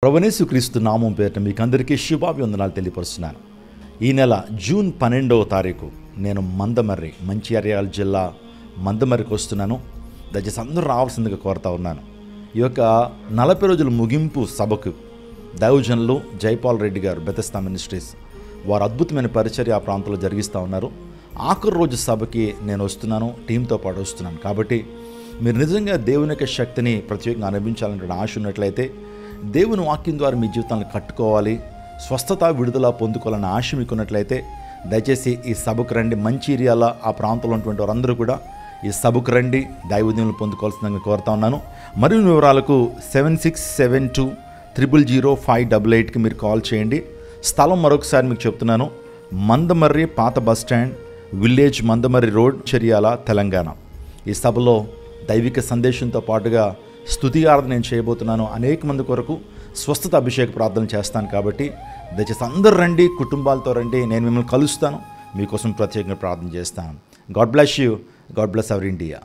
ప్రభువైన క్రీస్తు నామం పేరిట మీకు అందరికీ శుభాభివందనాలు తెలియపరుస్తున్నాను. ఈ నెల జూన్ 12వ తారీఖు నేను మంచిర్యాల జిల్లా మందమర్రికి వస్తున్నాను. దయచేసి అందరూ రావాల్సిందిగా కోరుతా ఉన్నాను. ఈ యొక్క 40 రోజుల ముగింపు సభకు దైవజనులు జైపాల్ రెడ్డి గారు బెతెస్దా మినిస్ట్రీస్ వారు అద్భుతమైన పరిచర్య ఆ ప్రాంతంలో జరిగిస్తూ ఉన్నారు. ఆఖరి రోజు సభకి నేను వస్తున్నాను, టీంతో పాటు వస్తున్నాను. కాబట్టి మీరు నిజంగా దేవుని యొక్క శక్తిని ప్రత్యేకంగా అనుభవించాలనే ఆశ ఉన్నట్లయితే, దేవుని వాక్యం ద్వారా మీ జీవితాలను కట్టుకోవాలి, స్వస్థత విడుదల పొందుకోవాలన్న ఆశ మీకున్నట్లయితే దయచేసి ఈ సభకు రండి. మంచిర్యాల ఆ ప్రాంతంలో ఉన్నటువంటి వారందరూ కూడా ఈ సభకు రండి, దైవజనులు పొందుకోవాల్సిందిగా కోరుతా ఉన్నాను. మరిన్ని వివరాలకు 7672000588కి మీరు కాల్ చేయండి. స్థలం మరొకసారి మీకు చెప్తున్నాను, మందమర్రి పాత bus stand, village Mandamarri road, Charyala, Telangana. ఈ సభలో దైవిక సందేశంతో పాటుగా స్తుతి ఆరాధన నేను చేయబోతున్నాను. అనేక మంది కొరకు స్వస్థత అభిషేక ప్రార్థన చేస్తాను. కాబట్టి దయచేసి అందరూ రండి, కుటుంబాలతో రండి. నేను మిమ్మల్ని కలుస్తాను, మీకోసం ప్రత్యేకంగా ప్రార్థన చేస్తాను. God bless you. God bless our India.